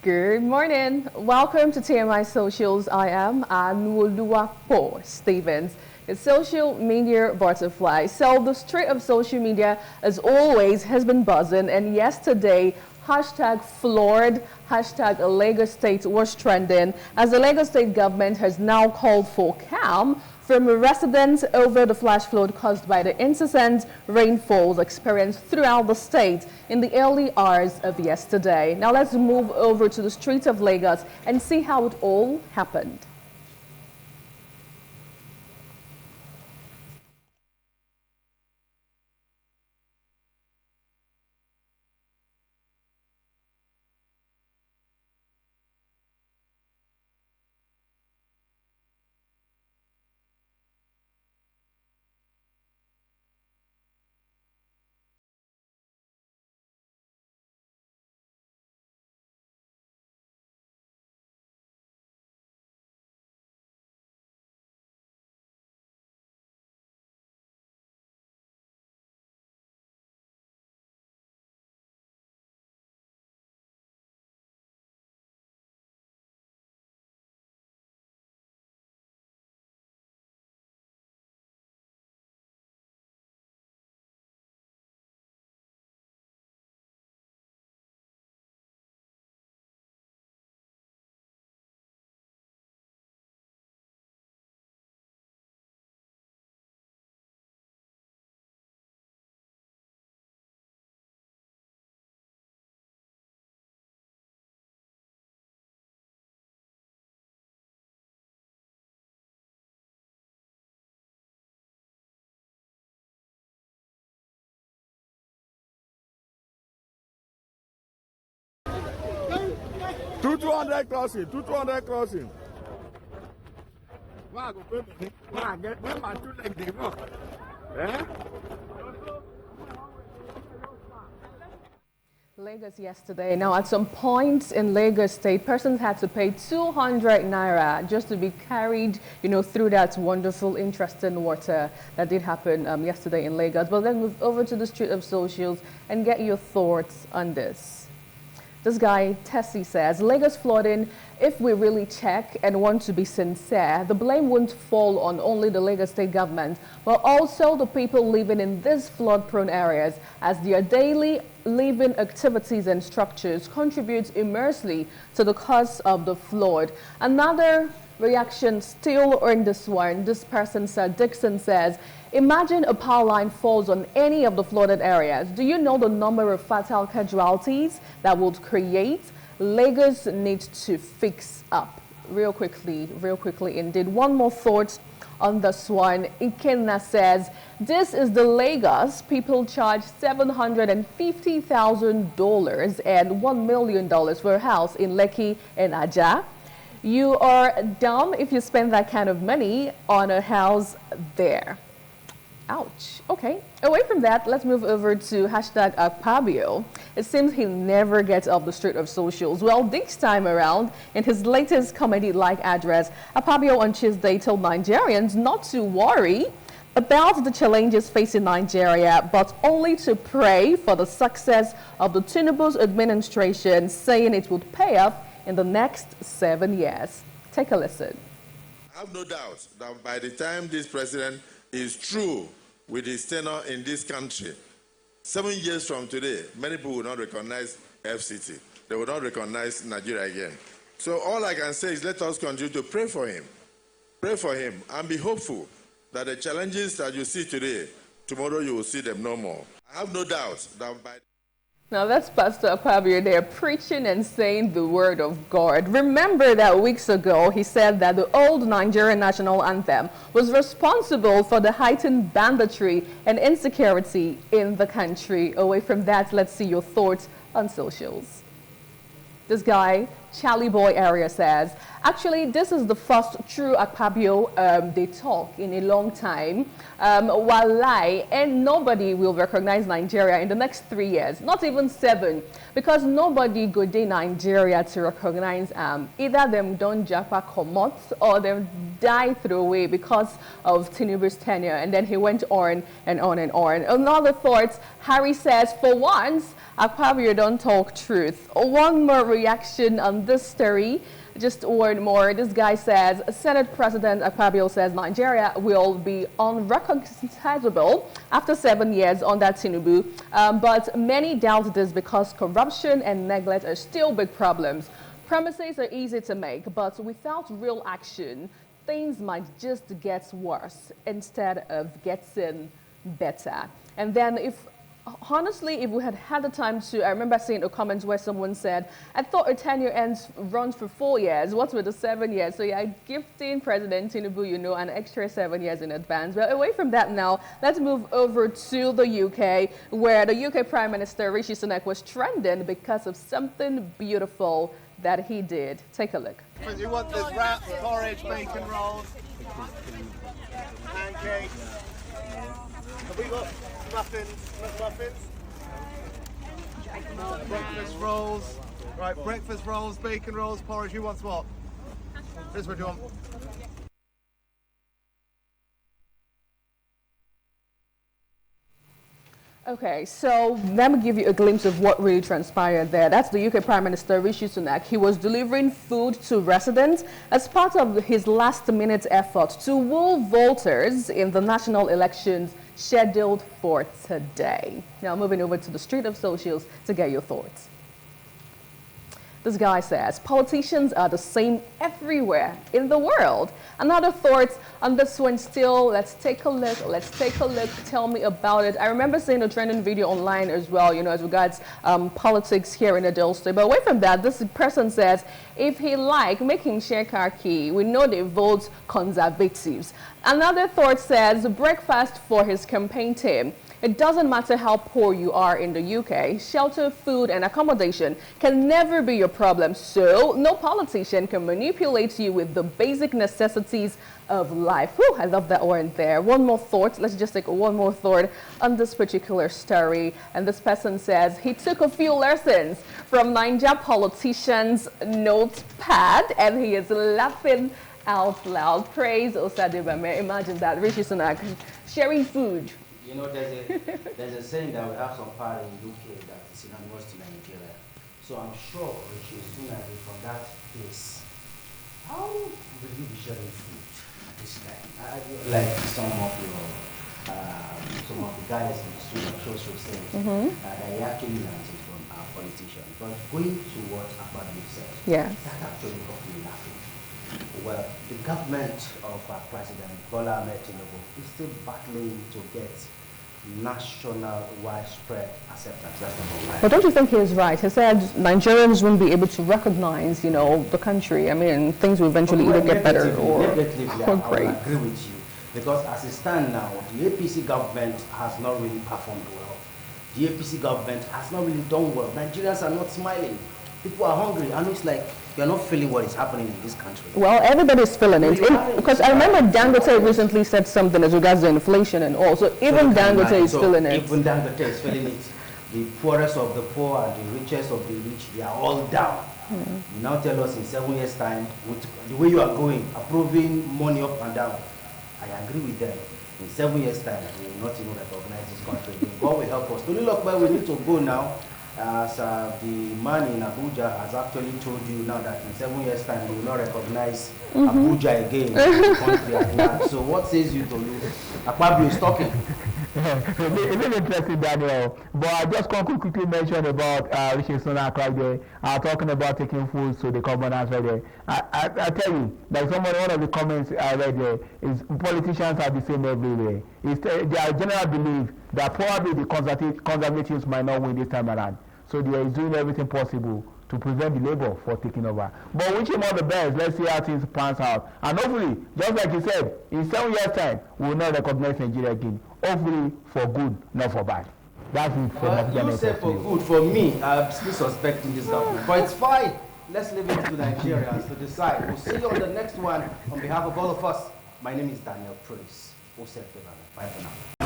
Good morning. Welcome to TMI Socials. I am Anwoluwapo Stevens, a social media butterfly. So the street of social media, as always, has been buzzing. And yesterday, hashtag floored, hashtag Lagos State was trending, as the Lagos State government has now called for calm from residents over the flash flood caused by the incessant rainfalls experienced throughout the state in the early hours of yesterday. Now let's move over to the streets of Lagos and see how it all happened. Two 200 crossing. Why go pay me? Why get where my two legs dey go? Lagos yesterday. Now, at some points in Lagos State, persons had to pay 200 naira just to be carried, through that wonderful, interesting water that did happen yesterday in Lagos. But let's move over to the street of socials and get your thoughts on this. This guy, Tessie, says, Lagos flooding, if we really check and want to be sincere, the blame won't fall on only the Lagos State government, but also the people living in these flood-prone areas, as their daily living activities and structures contribute immensely to the cause of the flood. Another reaction still on this one. This person, Sir Dixon, says, imagine a power line falls on any of the flooded areas. Do you know the number of fatal casualties that would create? Lagos needs to fix up real quickly indeed. One more thought on this one. Ikenna says, this is the Lagos. People charge $750,000 and $1 million for a house in Lekki and Aja. You are dumb if you spend that kind of money on a house there. Ouch. Okay. Away from that, let's move over to hashtag Akpabio. It seems he never gets off the street of socials. Well, this time around, in his latest comedy-like address, Akpabio on Tuesday told Nigerians not to worry about the challenges facing Nigeria, but only to pray for the success of the Tinubu's administration, saying it would pay off in the next 7 years. Take a listen. I have no doubt that by the time this president is true with his tenure in this country, 7 years from today, many people will not recognize FCT. They will not recognize Nigeria again. So all I can say is let us continue to pray for him, and be hopeful that the challenges that you see today, tomorrow you will see them no more. I have no doubt that by... Now that's Pastor Akpabio there preaching and saying the word of God. Remember that weeks ago he said that the old Nigerian national anthem was responsible for the heightened banditry and insecurity in the country. Away from that, let's see your thoughts on socials. This guy, Charlie Boy area, says, Actually, this is the first true Akpabio they talk in a long time. And nobody will recognize Nigeria in the next 3 years, not even 7, because nobody go to Nigeria to recognize either them don't japa comot or them die through away because of Tinubu's tenure. And then he went on and on and on. Another thought, Harry says, for once, Akpabio don't talk truth. One more reaction on this story. Just a word more. This guy says, Senate President Akpabio says Nigeria will be unrecognizable after 7 years under Tinubu. But many doubt this because corruption and neglect are still big problems. Promises are easy to make, but without real action, things might just get worse instead of getting better. And then honestly, if we had had the time to, I remember seeing a comment where someone said, I thought a tenure runs for 4 years. What's with the 7 years? So yeah, gifting President Tinubu, you know, an extra 7 years in advance. But away from that now, let's move over to the UK, where the UK Prime Minister Rishi Sunak was trending because of something beautiful that he did. Take a look. You want this wrap, porridge, bacon rolls, pancakes. Have we got muffins? Breakfast rolls. Right, breakfast rolls, bacon rolls, porridge. Who wants what? This is what you want. Okay, so let me give you a glimpse of what really transpired there. That's the UK Prime Minister Rishi Sunak. He was delivering food to residents as part of his last-minute effort to woo voters in the national elections scheduled for today. Now, moving over to the street of socials to get your thoughts. This guy says, politicians are the same everywhere in the world. Another thought on this one still, let's take a look, tell me about it. I remember seeing a trending video online as well, you know, as regards politics here in Adel State. But away from that, this person says, if he like making share car key, we know they vote conservatives. Another thought says, breakfast for his campaign team. It doesn't matter how poor you are in the UK, shelter, food, and accommodation can never be your problem. So no politician can manipulate you with the basic necessities of life. Whew, I love that one there. One more thought. Let's just take one more thought on this particular story. And this person says he took a few lessons from Niger politicians' notepad and he is laughing out loud. Praise Osadibame. Imagine that. Rishi Sunak sharing food. You know, there's a saying that we have some part in the UK that is synonymous to Nigeria. So I'm sure Rishi Sunak is from that place. How will you be sharing food this time? Like some of the guys in the street, I'm sure should say that he actually learned it from our politicians. But going to what Akpabio said, that actually got me laughing. Well, the government of our President Bola Ahmed Tinubu is still battling to get national widespread acceptance. That's number one. But don't you think he is right? He said Nigerians won't be able to recognize, you know, the country. I mean, things will eventually either get better or great. I agree with you. Because as it stands now, the APC government has not really performed well. The APC government has not really done well. Nigerians are not smiling. People are hungry, and it's like you're not feeling what is happening in this country. Well, everybody's feeling it. Because I remember Dangote recently said something as regards to inflation and all. So even Dangote is feeling it. Even Dangote is feeling it. The poorest of the poor and the richest of the rich, they are all down. You now tell us in 7 years' time, with the way you are going, approving money up and down. I agree with them. In 7 years' time, we will not even recognize this country. God will help us. Only look where we need to go now. As the man in Abuja has actually told you now that in 7 years' time, you will not recognize Abuja again in the country at large. So what says you to you? Akpabio is talking. It's interesting, Daniel. But I just want to quickly mention about Rishi Sunak right there. Talking about taking food to the commoners right there. I tell you, like one of the comments I read there is politicians are the same everywhere. It's their general belief that probably the conservatives might not win this time around. So they are doing everything possible to prevent the Labour for taking over. But wish him all the best. Let's see how things pans out. And hopefully, just like you said, in 7 years' time, we will not recognize Nigeria again. Hopefully for good, not for bad. That's it for you say for good. For me, I'm still suspecting this government. But it's fine. let's leave it to Nigerians to decide. We'll see you on the next one. On behalf of all of us, my name is Daniel Prince. Bye for now.